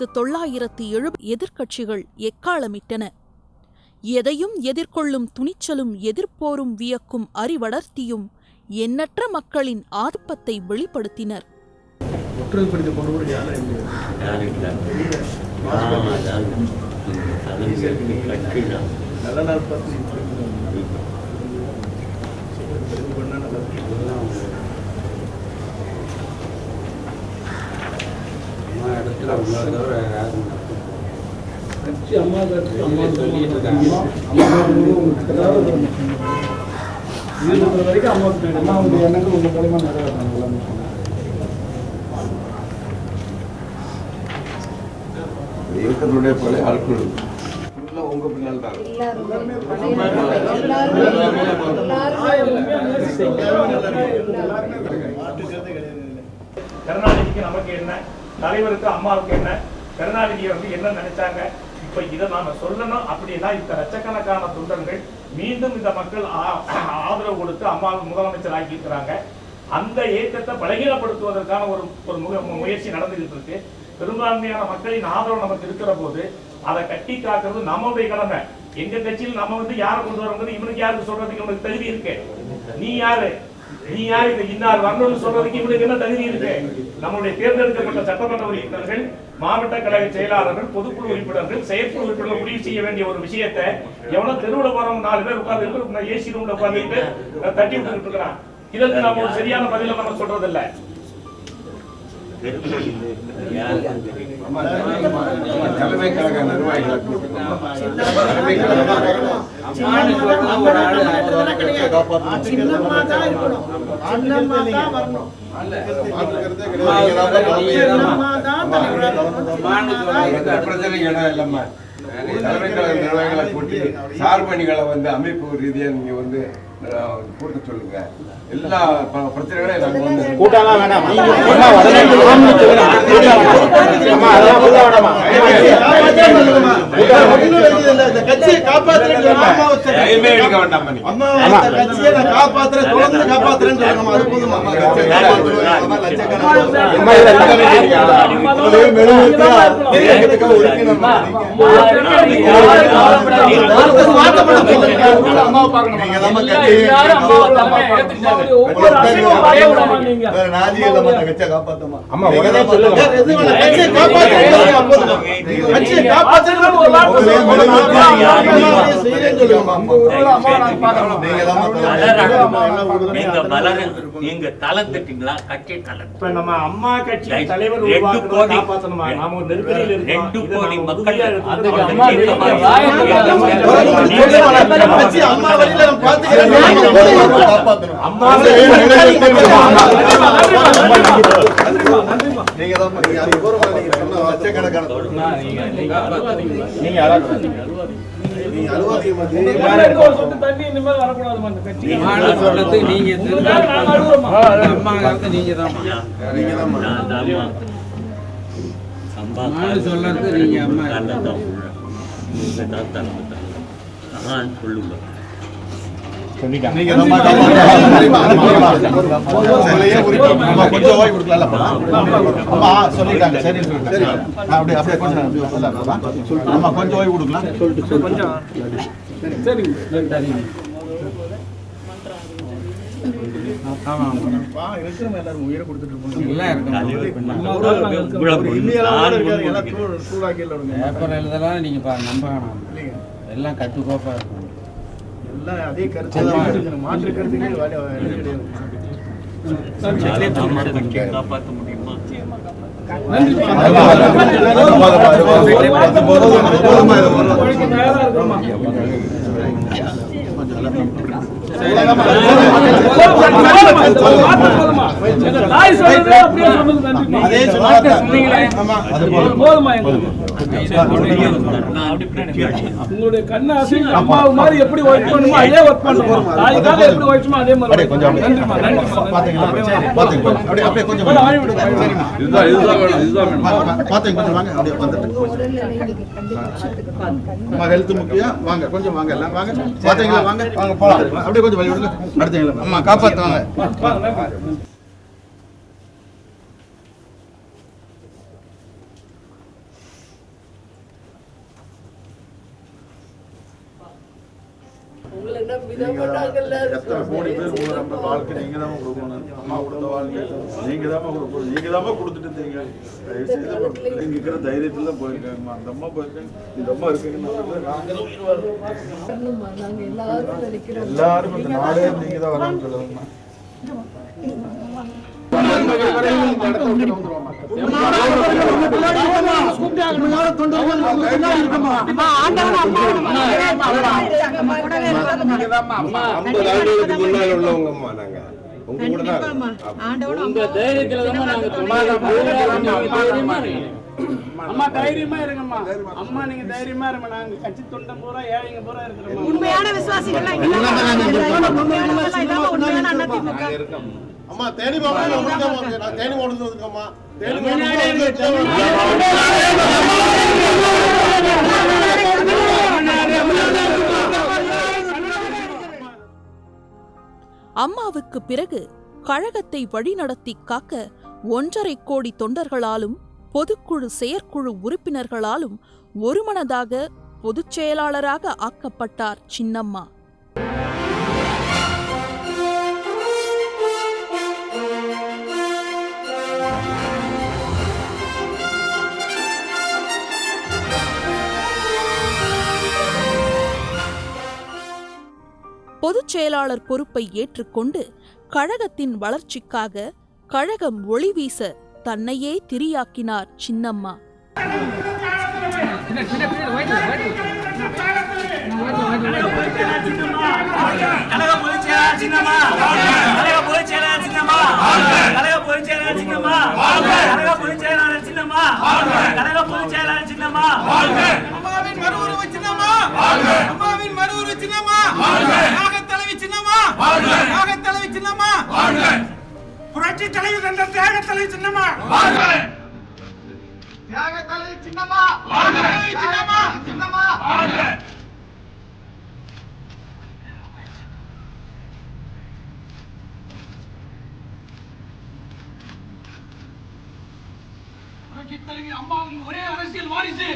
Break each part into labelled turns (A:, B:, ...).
A: 1970 எதிர்க்கட்சிகள் எக்காலமிட்டன. எதையும் எதிர்கொள்ளும் துணிச்சலும் எதிர்ப்போரும் வியக்கும் அறிவடர்த்தியும் எண்ணற்ற மக்களின் ஆர்ப்பத்தை வெளிப்படுத்தினர்.
B: இயக்கத்துடைய பழைய ஆட்கள் உங்க பின்னால் தான்
C: கருணாநிதிக்கு நமக்கு என்ன, தலைவருக்கு அம்மாவுக்கு என்ன, கருணாநிதியை என்ன நினைச்சாங்க, இப்ப இதை நாம சொல்லணும் அப்படின்னா இந்த லட்சக்கணக்கான தொண்டர்கள் மீண்டும் இந்த மக்கள் ஆதரவு கொடுத்து அம்மாவுக்கு முதலமைச்சர் ஆக்கி இருக்கிறாங்க. அந்த இயக்கத்தை பலகீனப்படுத்துவதற்கான ஒரு முயற்சி நடந்துகிட்டு இருக்கு. பெரும்பான்மையான மக்களின் ஆதரவு நமக்கு இருக்கிற போது அதை கட்டி காக்கிறது நம்மளுடைய கடமை. எங்க கட்சியில் நம்ம யாரை கொண்டு வரோங்கிறது இவனுக்கு யாருக்கு சொல்றதுக்கு இவனுக்கு தகுதி இருக்கு? நீ யாரு இதை இன்னார் வரணும்னு சொல்றதுக்கு இவனுக்கு என்ன தகுதி இருக்கு? நம்மளுடைய தேர்ந்தெடுக்கப்பட்ட சட்டமன்ற உறுப்பினர்கள், மாவட்ட கழக செயலாளர்கள், பொதுக்குழு உறுப்பினர்கள், செயற்குழு உறுப்பினர்கள் முடிவு செய்ய வேண்டிய ஒரு விஷயத்தை எவனோ தெருவில் போறவங்க 4 பேர் உட்கார்ந்து ஏசி ரூம்ல உட்கார்ந்துட்டு தட்டி விட்டுட்டு இருக்கிறான். இதற்கு நம்ம ஒரு சரியான பதில நம்ம சொல்றது இல்ல.
B: தலைமை கழக நிர்வாகிகள் பிரச்சனைகள் இல்லாம தலைமை கழக நிர்வாகிகளை கூட்டி சார்பணிகளை அமைப்பு ரீதியா நீங்க கூட்ட சொல்லுங்க. எல்லா பிரச்சனைகளையும் எடுக்க வேண்டாம்.
D: நீங்க தளம் தட்டிங்களா? கட்சி தளம்.
C: இப்ப நம்ம அம்மா கட்சி தலைவர்
D: 2 கோடி மக்கள்
E: எல்லாம் கட்டுக்கோப்பா இருக்கும்.
C: அதே கருத்து மாற்று கருத்துக்கள்
D: காப்பாற்ற முடியுமா?
F: உங்களுடைய கண்ண அசைவு அம்மாவு மாதிரி எப்படி ஒர்க் பண்ணுமோ அதே ஒர்க் பண்ணுவோம். தாய்க்காக எப்படி ஒர்க் அதே மாதிரி கொஞ்சம் நன்றிமா நன்றிமா பாத்தீங்களா பாத்தீங்க அப்படியே கொஞ்சம் இதுதான் பாத்தீங்க கொஞ்சம் வாங்க அப்படியே வந்துட்டு அம்மா ஹெல்த் முக்கியம் வாங்க கொஞ்சம் வாங்க எல்லாம் வாங்க பாத்தீங்களா வாங்க வாங்க போலாம் அப்படியே கொஞ்சம் வழி விடுங்க அடுத்தீங்களா அம்மா காப்பாத்துவாங்க.
E: எத்தனை கோடி பேர் நம்ம வாழ்க்கை நீங்க தான் கொடுக்கணும். அம்மா கொடுத்த வாழ்க்கை நீங்க தான் கொடுக்கணும். நீங்க தான் கொடுத்துட்டு இருந்தீங்க. தயவு செய்து நீங்க இருக்கிற தைரியத்துல தான் போயிருக்காங்கம்மா. அந்த அம்மா போயிருக்காங்க, இந்த அம்மா இருக்குன்னு எல்லாரும் இந்த நாடே நீங்க தான் வரணும்னு சொல்லுவாங்கம்மா.
G: அம்மா தைரியமா இருங்கம்மா. அம்மா நீங்க தைரியமா இருங்க. நாங்க கட்சி தொண்டை பூரா ஏழைங்க பூரா இருக்கிறோம்.
H: உண்மையான விசுவாசிகள்
I: அம்மா தேனி நான் தேனி ஓடுனதுக்கம்மா
A: அம்மாவுக்கு பிறகு கழகத்தை வழிநடத்தி காக்க 1.5 கோடி தொண்டர்களாலும் பொதுக்குழு செயற்குழு உறுப்பினர்களாலும் ஒருமனதாக பொதுச் செயலாளராக ஆக்கப்பட்டார் சின்னம்மா. பொதுச் செயலாளர் பொறுப்பை ஏற்றுக்கொண்டு கழகத்தின் வளர்ச்சிக்காக கழகம் ஒளி வீச தன்னையே திரியாக்கினார் சின்னம்மா.
G: புரட்சி தலைவர் என்ற தியாக தலைவர் சின்னம்மா தியாக தலைவர் சின்னம்மா சின்னம்மா சின்னம்மா புரட்சி தலைவர் அம்மாவின் ஒரே அரசியல் வாரிசு.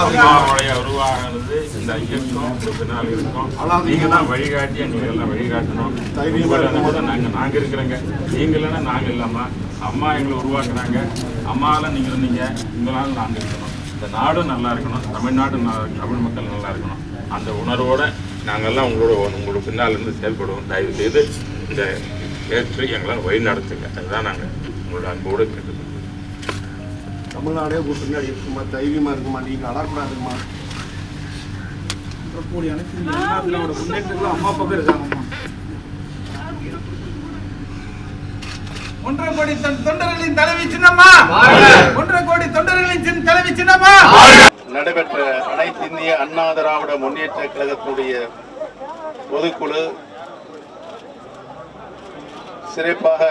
J: அம்மாவுடைய உருவாகிறது இந்த இயக்கம் பின்னால் இருக்கும். நீங்க தான் வழிகாட்டியா, நீங்க எல்லாம் வழிகாட்டணும். நாங்க இருக்கிறோங்க, நீங்க இல்லைன்னா நாங்க இல்லாம அம்மா எங்களை உருவாக்குறாங்க. அம்மாவெல்லாம் நீங்க இருந்தீங்க, உங்களால நாங்க இருக்கணும். இந்த நாடும் நல்லா இருக்கணும், தமிழ்நாடு தமிழ் மக்கள் நல்லா இருக்கணும். அந்த உணர்வோட நாங்கெல்லாம் உங்களோட பின்னால் இருந்து செயல்படுவோம். தயவு செய்து இந்த ஏற்று எங்களால் வழி நடத்துங்க. அதுதான் நாங்கள் உங்களோட அன்போடு கேட்டுக்கோம்.
I: தமிழ்நாடே பின்னாடி இருக்குமா, தைரியமா இருக்குமா, நீங்க அடக்கூடாதுமா.
G: முன்னேற்றங்களும் அம்மா பக்கம் இருக்காங்கம்மா. 1.5 கோடி தொண்டர்களின் தலைவி சின்னம்மா. 1.5 கோடி தொண்டர்களின் தலைவி சின்னம்மா.
I: நடைபெற்ற அனைத்து இந்திய அண்ணா திராவிட முன்னேற்ற கழகத்தினுடைய பொதுக்குழு சிறப்பாக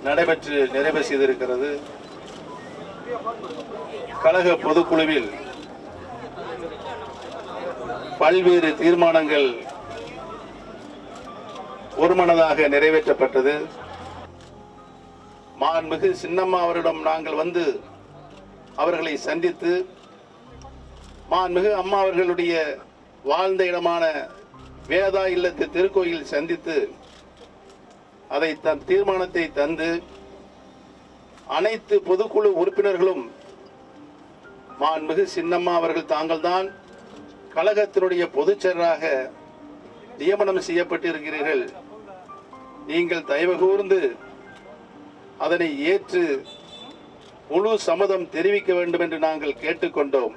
I: நடைபெற்று நிறைவு செய்திருக்கிறது. கழக பொதுக்குழுவில் பல்வேறு தீர்மானங்கள் ஒருமனதாக நிறைவேற்றப்பட்டது. மாண்புமிகு சின்னம்மா அவரிடம் நாங்கள் வந்து அவர்களை சந்தித்து மாண்புமிகு அம்மா அவர்களுடைய வாழ்ந்த இடமான வேதா இல்லத்து திருக்கோயில் சந்தித்து அதை தீர்மானத்தை தந்து அனைத்து பொதுக்குழு உறுப்பினர்களும் மாண்புமிகு சின்னம்மா அவர்கள் தாங்கள்தான் கழகத்தினுடைய பொதுச் செயலராக நியமனம் செய்யப்பட்டிருக்கிறீர்கள், நீங்கள் தயவு கூர்ந்து அதனை ஏற்று முழு சம்மதம் தெரிவிக்க வேண்டும் என்று நாங்கள் கேட்டுக்கொண்டோம்.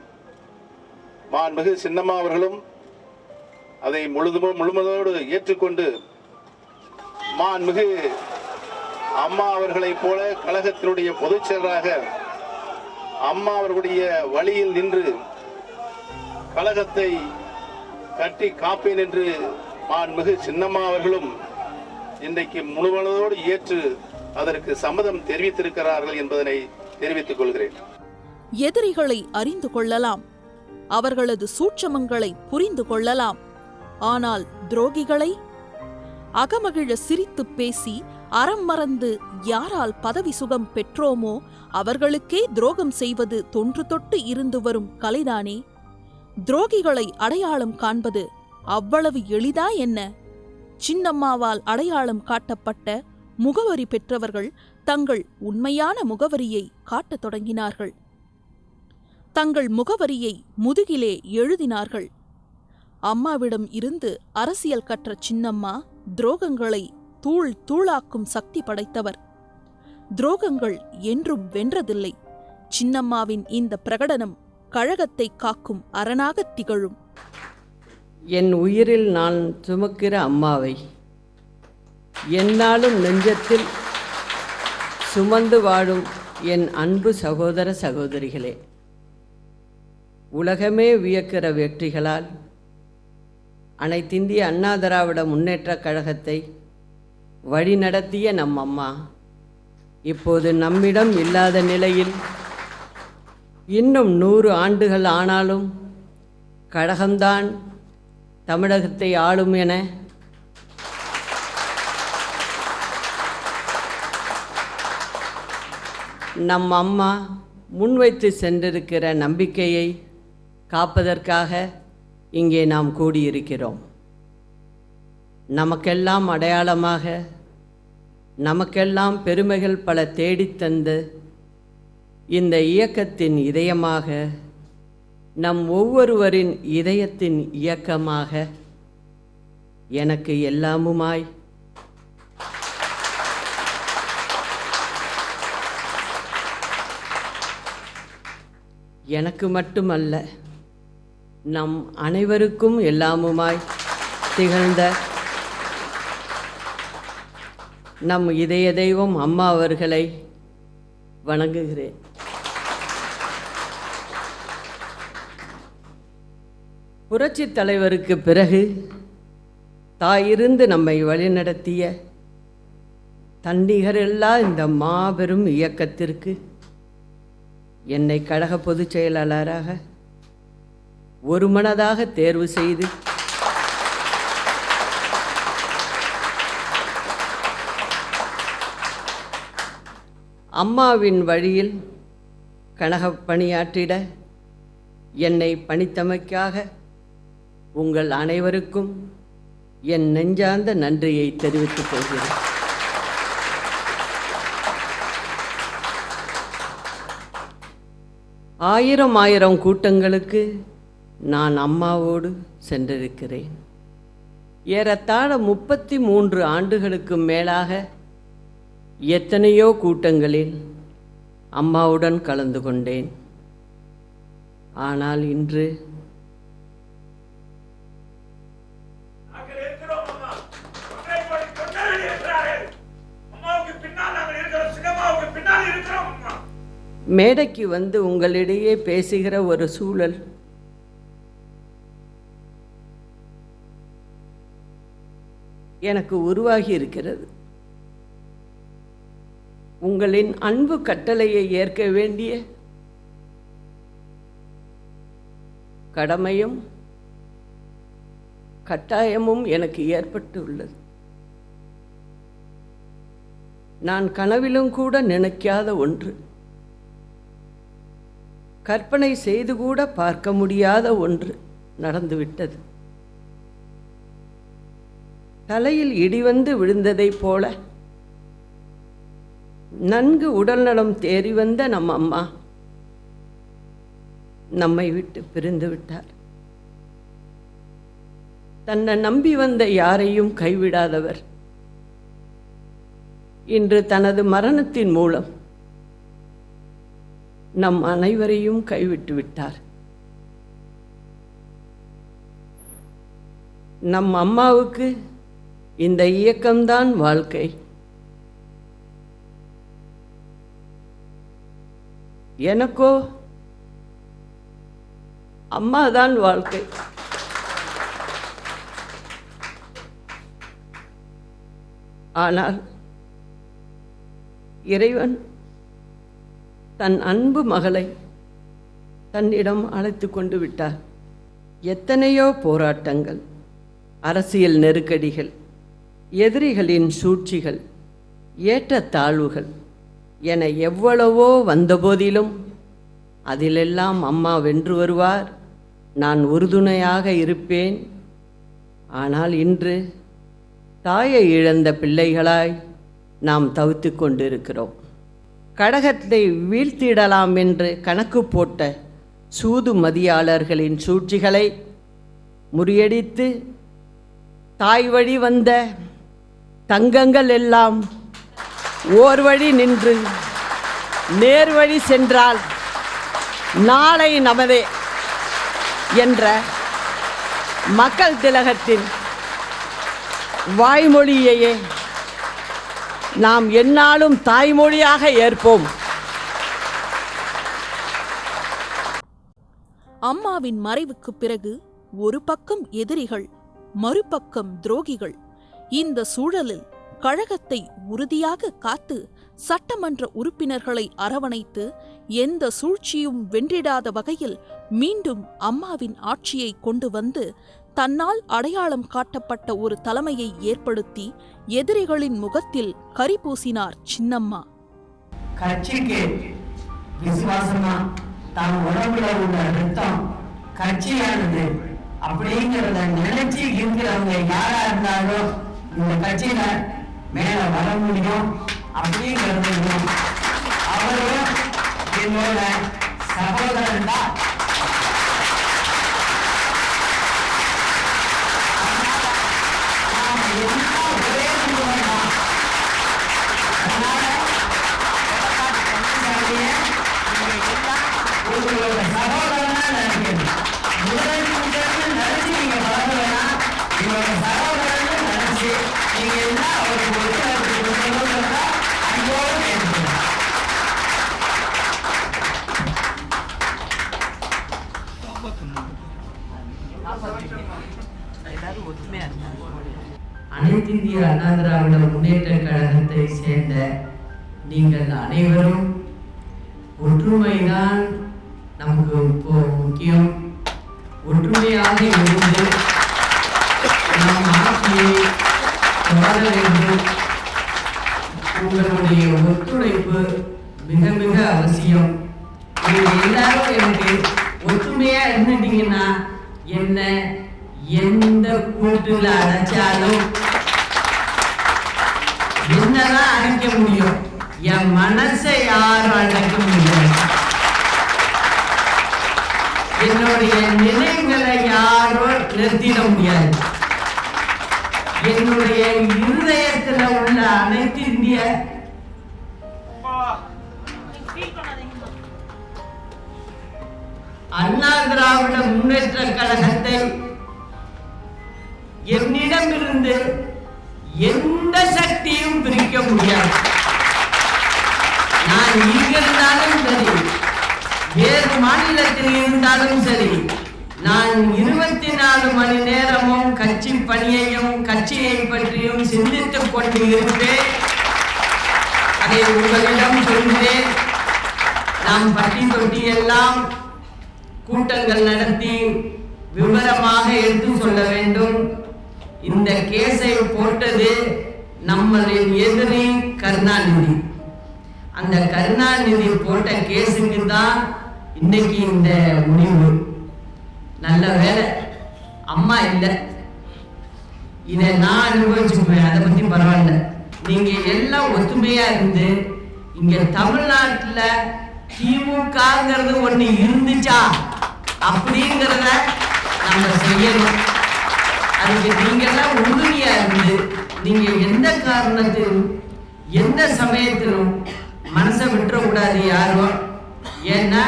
I: மாண்புமிகு சின்னம்மா அவர்களும் அதை முழுமதோடு ஏற்றுக்கொண்டு மாண்புமிகு அம்மா அவர்களைப் போல கழகத்தினுடைய பொதுச் செயலராக அம்மா அவர்களுடைய வழியில் நின்று கழகத்தை கட்டி காப்பேன் என்று மாண்புமிகு சின்னம்மா அவர்களும் இன்றைக்கு முழுமனதோடு ஏற்று அதற்கு சம்மதம் தெரிவித்திருக்கிறார்கள் என்பதனை தெரிவித்துக் கொள்கிறேன்.
A: எதிரிகளை அறிந்து கொள்ளலாம், அவர்களது சூட்சமங்களை புரிந்து கொள்ளலாம். ஆனால் துரோகிகளை அகமகிழ சிரித்துப் பேசி அறம் மறந்து யாரால் பதவி சுகம் பெற்றோமோ அவர்களுக்கே துரோகம் செய்வது தொன்று தொட்டு இருந்து வரும் கலைதானே. துரோகிகளை அடையாளம் காண்பது அவ்வளவு எளிதா என்ன? சின்னம்மாவால் அடையாளம் காட்டப்பட்ட முகவரி பெற்றவர்கள் தங்கள் உண்மையான முகவரியை காட்டத் தொடங்கினார்கள். தங்கள் முகவரியை முதுகிலே எழுதினார்கள். அம்மாவிடம் இருந்து அரசியல் கற்ற சின்னம்மா துரோகங்களை தூள் தூளாக்கும் சக்தி படைத்தவர். துரோகங்கள் என்றும் வென்றதில்லை. சின்னம்மாவின் இந்த பிரகடனம் கழகத்தை காக்கும் அரணாகத் திகழும்.
H: என் உயிரில் நான் சுமக்கிற அம்மாவை என்னாலும் நெஞ்சத்தில் சுமந்து வாழும் என் அன்பு சகோதர சகோதரிகளே, உலகமே வியக்கிற வெற்றிகளால் அனைத்திந்திய அண்ணா திராவிட முன்னேற்றக் கழகத்தை வழிநடத்திய நம் அம்மா இப்போது நம்மிடம் இல்லாத நிலையில் இன்னும் 100 ஆண்டுகள் ஆனாலும் கழகம்தான் தமிழகத்தை ஆளும் என நம் அம்மா முன்வைத்து சென்றிருக்கிற நம்பிக்கையை காப்பதற்காக இங்கே நாம் கூடியிருக்கிறோம். நமக்கெல்லாம் அடையாளமாக, நமக்கெல்லாம் பெருமைகள் பல தேடித்தந்து இந்த இயக்கத்தின் இதயமாக, நம் ஒவ்வொருவரின் இதயத்தின் இயக்கமாக, எனக்கு எல்லாமுமாய் எனக்கு மட்டுமல்ல நம் அனைவருக்கும் எல்லாமுமாய் திகழ்ந்த நம் இதய தெய்வம் அம்மா அவர்களை வணங்குகிறேன். புரட்சித் தலைவருக்கு பிறகு தாயிருந்து நம்மை வழிநடத்திய தன்னிகரில்லா இந்த மாபெரும் இயக்கத்திற்கு என்னை கழக பொதுச் செயலாளராக ஒருமனதாக தேர்வு செய்து அம்மாவின் வழியில் கழக பணியாற்றிட என்னை பணித்தமைக்காக உங்கள் அனைவருக்கும் என் நெஞ்சார்ந்த நன்றியை தெரிவித்துக் கொள்கிறேன். ஆயிரம் கூட்டங்களுக்கு நான் அம்மாவோடு சென்றிருக்கிறேன். ஏறத்தாழ 33 ஆண்டுகளுக்கு மேலாக எத்தனையோ கூட்டங்களில் அம்மாவுடன் கலந்து கொண்டேன். ஆனால் இன்று மேடைக்கு வந்து உங்களிடையே பேசுகிற ஒரு சூழல் எனக்கு உருவாகி இருக்கிறது. உங்களின் அன்பு கட்டளையை ஏற்க வேண்டிய கடமையும் கட்டாயமும் எனக்கு ஏற்பட்டுள்ளது. நான் கனவிலும் கூட நினைக்காத ஒன்று, கற்பனை செய்து கூட பார்க்க முடியாத ஒன்று நடந்துவிட்டது. தலையில் இடிவந்து விழுந்ததைப் போல நன்கு உடல்நலம் தேறி வந்த நம் அம்மா நம்மை விட்டு பிரிந்து விட்டார். தன்னை நம்பி வந்த யாரையும் கைவிடாதவர் இன்று தனது மரணத்தின் மூலம் நம் அனைவரையும் கைவிட்டு விட்டார். நம் அம்மாவுக்கு இந்த இயக்கம்தான் வாழ்க்கை. எனக்கோ அம்மாதான் வாழ்க்கை. ஆனால் இறைவன் தன் அன்பு மகளை தன்னிடம் அழைத்து கொண்டு விட்டார். எத்தனையோ போராட்டங்கள், அரசியல் நெருக்கடிகள், எதிரிகளின் சூழ்ச்சிகள், ஏற்றத்தாழ்வுகள் என எவ்வளவோ வந்தபோதிலும் அதிலெல்லாம் அம்மா வென்று வருவார், நான் உறுதுணையாக இருப்பேன். ஆனால் இன்று தாயை இழந்த பிள்ளைகளாய் நாம் தவித்து கொண்டிருக்கிறோம். கடகத்தை வீழ்த்திடலாம் என்று கணக்கு போட்ட சூது மதியாளர்களின் சூழ்ச்சிகளை முறியடித்து தாய் வழி வந்த தங்கங்கள் எல்லாம் ஓர் வழி நின்று நேர்வழி சென்றால் நாளை நமதே என்ற மக்கள் திலகத்தின் வாய்மொழியையே நாம் எந்நாளும் தாய்மொழியாக ஏற்போம்.
A: அம்மாவின் மறைவுக்கு பிறகு ஒரு பக்கம் எதிரிகள், மறுபக்கம் துரோகிகள். இந்த சூழலில் கழகத்தை உறுதியாக காத்து சட்டமன்ற உறுப்பினர்களை அரவணைத்து எந்த சூழ்ச்சியும் வென்றிடாத வகையில் மீண்டும் அம்மாவின் ஆட்சியை கொண்டு வந்து தன்னால் அடையாளம் காட்டப்பட்ட ஒரு தலைமையை ஏற்படுத்தி எதிரிகளின் முகத்தில் கரி பூசினார் சின்னம்மா.
K: கட்சிக்கு விசுவாசமா தான் உடம்புல உள்ள ரத்தம் கட்சியானது அப்படிங்கிறத நினைச்சு இருக்கிறவங்க யாரா இருந்தாலும் இந்த கட்சியில மேல வர முடியும் அப்படிங்கிறதையும் அவரும் என்னோட சகோதரன் தான். ஒரே குடும்பம் தான். அதனால உங்களோட சகோதரனா நினைக்கணும். முதலமைச்சர்னு நினைச்சு நீங்க வளர வேணாம். உங்களோட சகோதரன்னு நினைச்சு நீங்க எல்லாம் அவருக்கு ஒத்துழைப்பு கொடுக்கணும்ன்றத அன்போடு கேட்டுக்கிறேன். அனைத்து இந்திய அண்ணா திராவிட முன்னேற்ற கழகத்தை சேர்ந்த நீங்கள் அனைவரும் ஒற்றுமைதான் நமக்கு இப்போ முக்கியம். ஒற்றுமையாக இருந்து நாம் ஆட்சியை தொடர வேண்டும். உங்களுடைய ஒத்துழைப்பு மிக மிக அவசியம். நீங்கள் எல்லாரும் எனக்கு ஒற்றுமையா இருந்துட்டீங்கன்னா என்ன எந்த கூட்டுல அடைச்சாலும் என்னதான் அடைக்க முடியும், என் மனசை யாரும் அடைக்க முடியும். என்னுடைய நினைவுகளை யாரும் நிறுத்திட முடியாது. என்னுடைய இருதயத்தில் உள்ள அனைத்து இந்திய அண்ணா திராவிட முன்னேற்ற கழகத்தை என்னிடமிருந்து எந்த சக்தியும் பிரிக்க முடியாது. நான் இங்கிருந்தாலும் சரி, வேறு மாநிலத்தில் இருந்தாலும் சரி, நான் 24 மணி நேரமும் கட்சி பணியையும் கட்சியை பற்றியும் சிந்தித்துக் கொண்டு இருப்பேன். அதை உங்களிடம் சொல்கிறேன். நாம் பட்டி தொட்டி எல்லாம் கூட்டங்கள் நடத்தி விவரமாக எடுத்து சொல்ல வேண்டும். இந்த கேஸை போட்டது நம்மளின் எதிரி கருணாநிதி. அந்த கருணாநிதி போட்ட கேஸுக்கு தான் இன்னைக்கு இந்த முடிவு. நல்ல வேலை அம்மா இல்லை, இதை நான் அனுபவிச்சுக்குவேன், அதை பத்தி பரவாயில்ல. நீங்க எல்லாம் ஒத்துமையா இருந்து இங்க தமிழ்நாட்டுல திமுகங்கிறது ஒண்ணு இருந்துச்சா அப்படிங்கிறத நம்ம செய்யணும். அதுக்கு நீங்க எல்லாம் உறுதியா இருந்து நீங்க எந்த காரணத்திலும் எந்த சமயத்திலும் மனசை விட்டுறக்கூடாது யாரும். ஏன்னா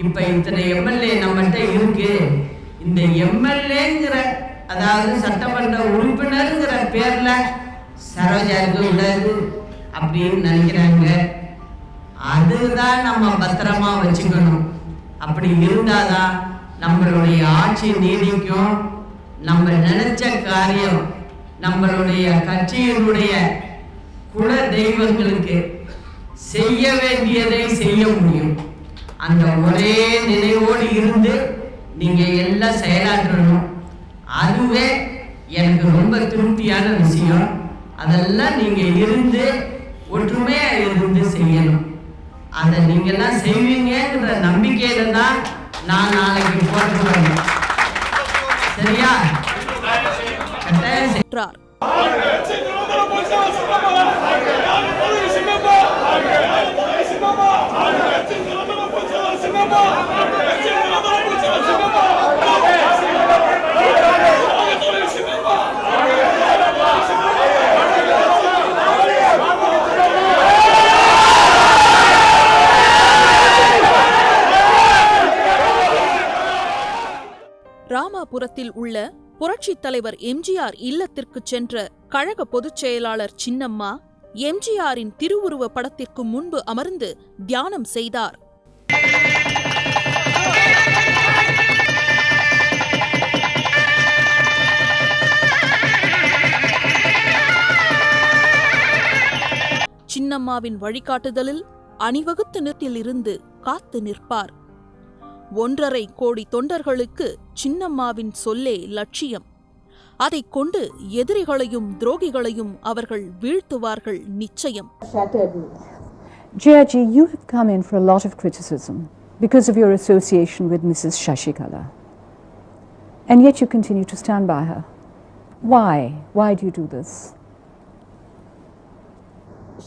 K: இப்ப இத்தனை எம்எல்ஏ நம்மகிட்ட இருக்கு. இந்த எம்எல்ஏங்கிற அதாவது சட்டமன்ற உறுப்பினருங்கிற பேர்ல சரோஜா இருக்க கூடாது அப்படின்னு நினைக்கிறாங்க. அதுதான் நம்ம பத்திரமா வச்சுக்கணும். அப்படி இருந்தாதான் நம்மளுடைய ஆட்சி நீடிக்கும். நம்ம நினைச்ச காரியம் நம்மளுடைய கட்சியினுடைய குல தெய்வங்களுக்கு செய்ய வேண்டியதை செய்ய முடியும். அந்த ஒரே நினைவோடு இருந்து நீங்க எல்லாம் செயலாற்றணும். அதுவே எனக்கு ரொம்ப திருப்தியான விஷயம். அதெல்லாம் நீங்க இருந்து ஒற்றுமையா இருந்து செய்யணும். அதை நீங்க எல்லாம் செய்வீங்கிற நம்பிக்கையில தான் நான் நாளைக்கு போட்டு வரணும். சரியா? கட்டாயம்
A: என்றார். ராமாபுரத்தில் உள்ள புரட்சித் தலைவர் எம்ஜிஆர் இல்லத்திற்கு சென்ற கழக பொதுச் செயலாளர் சின்னம்மா எம்ஜிஆரின் திருவுருவ படத்திற்கு முன்பு அமர்ந்து தியானம் செய்தார். சின்னம்மாவின் வழிகாட்டுதலில் அணிவகுத்து நிற்கிலிருந்து காத்து நிற்பார். 1.5 கோடி தொண்டர்களுக்கு சின்னம்மாவின் சொல்லே லட்சியம். அதைக் கொண்டு எதிரிகளையும் துரோகிகளையும் அவர்கள் வீழ்த்துவார்கள் நிச்சயம்.
L: Jayji, you have come in for a lot of criticism because of your association with Mrs. Shashikala. And yet you continue to stand by her. Why? Why do you do this?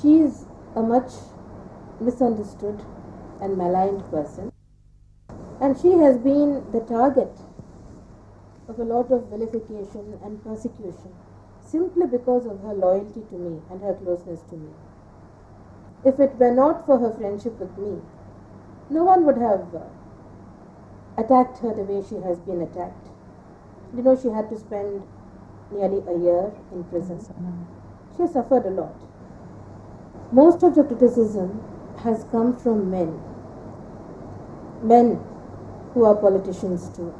M: She is a much misunderstood and maligned person. And she has been the target of a lot of vilification and persecution simply because of her loyalty to me and her closeness to me. If it were not for her friendship with me, no one would have attacked her the way she has been attacked. You know, she had to spend nearly a year in prison. She has suffered a lot. Most of the criticism has come from men who are politicians too.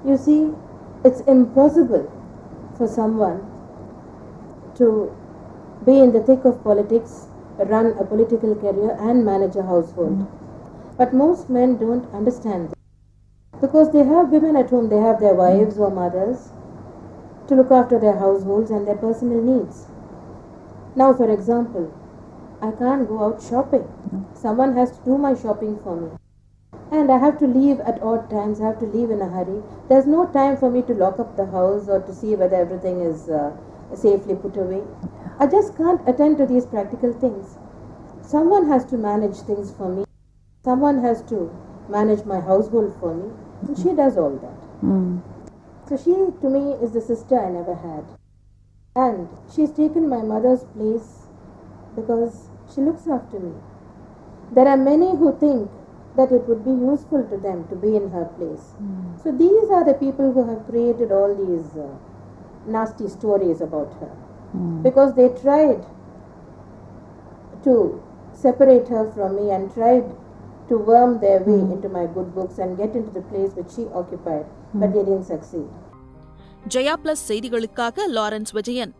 M: You see, it's impossible for someone to be in the thick of politics, run a political career and manage a household. But most men don't understand this because they have women at home, they have their wives or mothers to look after their households and their personal needs. Now, for example, I can't go out shopping. Someone has to do my shopping for me. And I have to leave at odd times, I have to leave in a hurry. There's no time for me to lock up the house or to see whether everything is safely put away. I just can't attend to these practical things. Someone has to manage things for me. Someone has to manage my household for me. And she does all that. So she, to me, is the sister I never had. And she's taken my mother's place because she looks after me. There are many who think that it would be useful to them to be in her place. So these are the people who have created all these nasty stories about her. Because they tried to separate her from me and tried to worm their way into my good books and get into the place which she occupied, but they didn't succeed.
A: Jaya plus செய்திகளுக்காக Lawrence Vijayan.